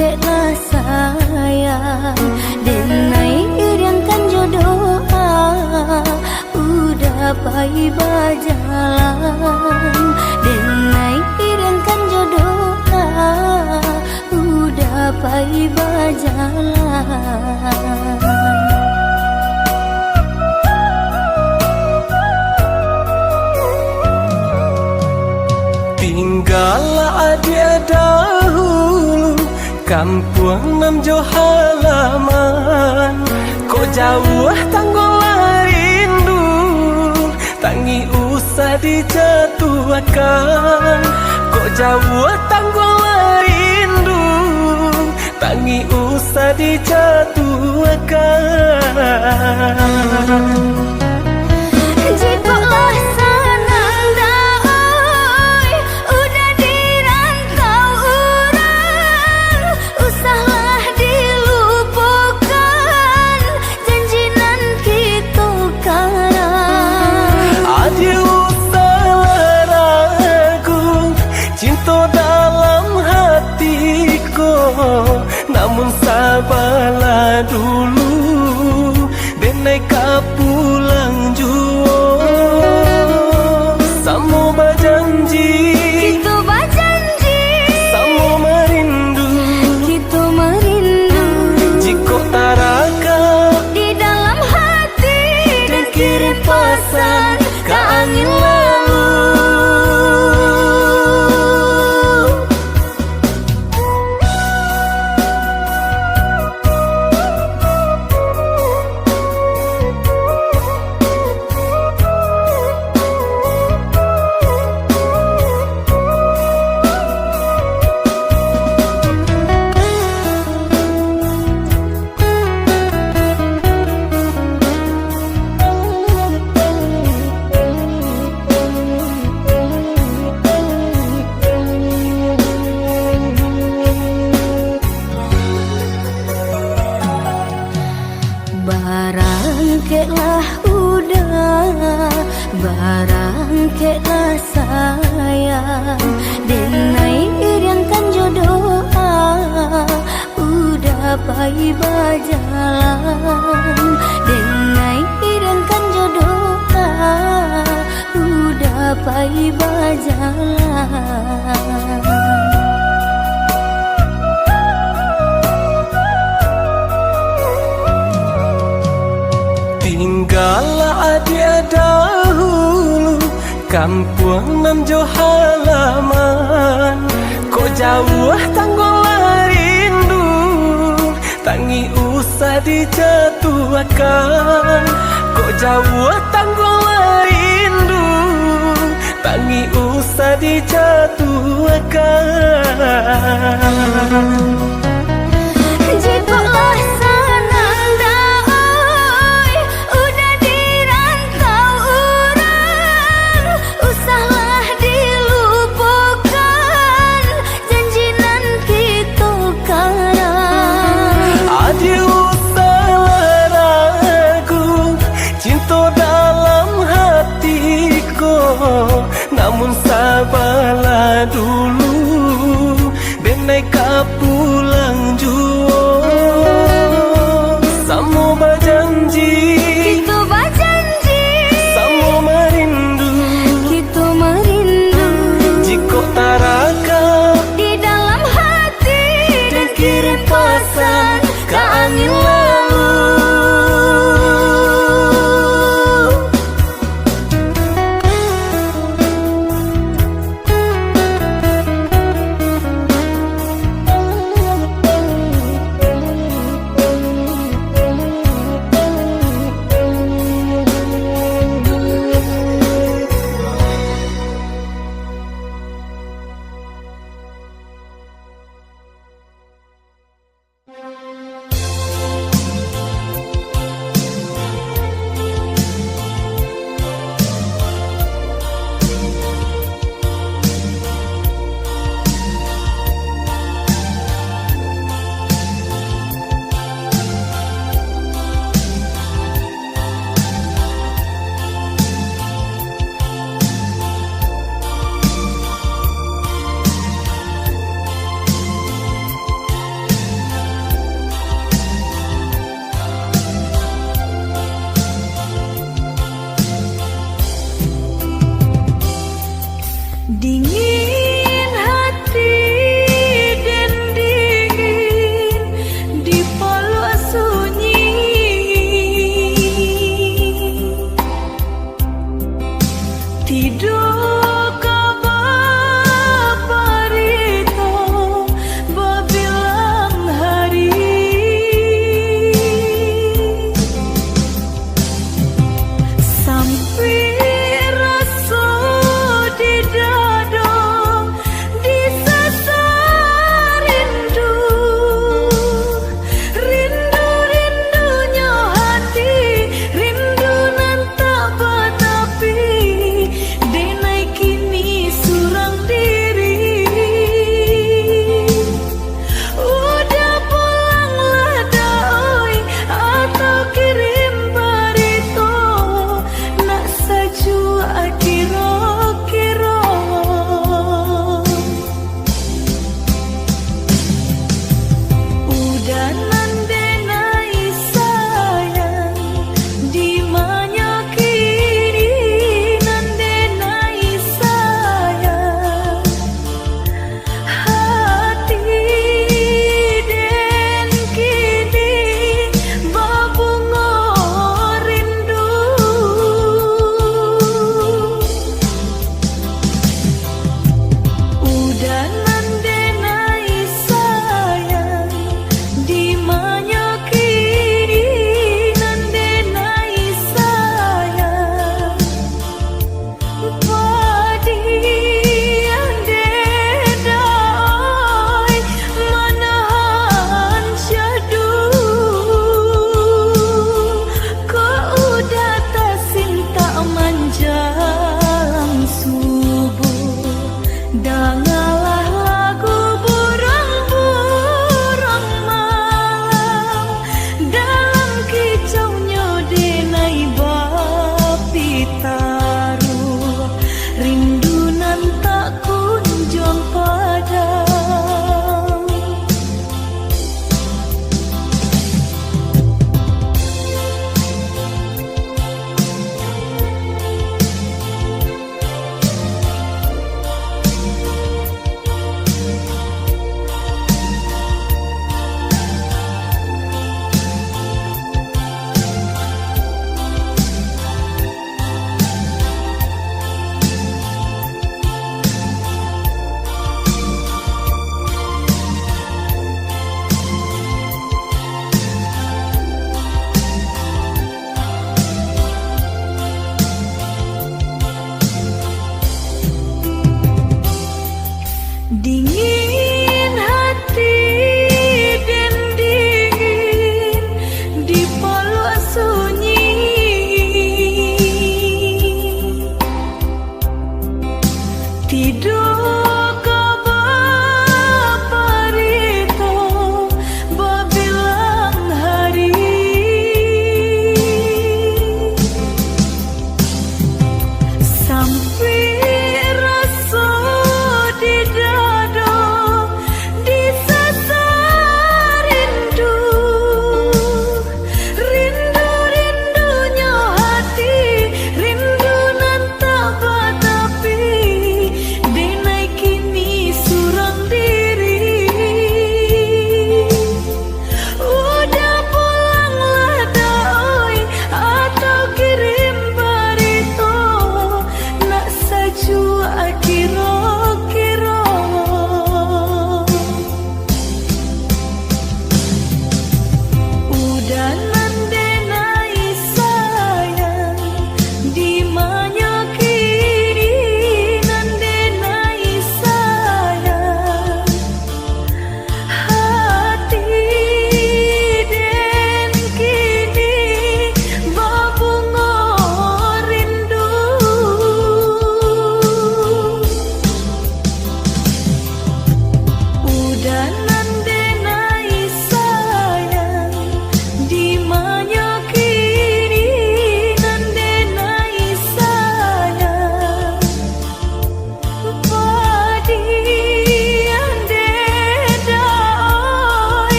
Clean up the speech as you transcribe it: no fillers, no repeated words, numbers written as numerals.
bangkitlah sayang, denai iriangkan jodoh udah pai berjalan, denai iriangkan jodoh udah pai berjalan. Tinggallah dia dahulu kampung nam jo halaman, kok jauh tanggolah rindu, tangi usah dijatuhkan. Kok jauh tanggolah rindu, tangi usah dijatuhkan. Jikalau senang dah udah dirantau orang, usahlah dilupakan janji nan kita karang. Adik usahlah ragu cinta dalam hatiku, namun sabarlah dulu denai kau pulang jua. Samo berjanji, Kita berjanji, samo merindu, kita merindu jika taraka di dalam hati dan kirim pesan ke angin lalu. Bangkitlah udah, bangkitlah sayang, denai iriangkan jodoh udah pai berjalan, denai iriangkan jodoh udah pai berjalan. Tinggallah dia dahulu kampung nam jo halaman, kok jauh tanggolah rindu, tangi usah dijatuhkan. Kok jauh tanggolah rindu, tangi usah dijatuhkan. Jikalau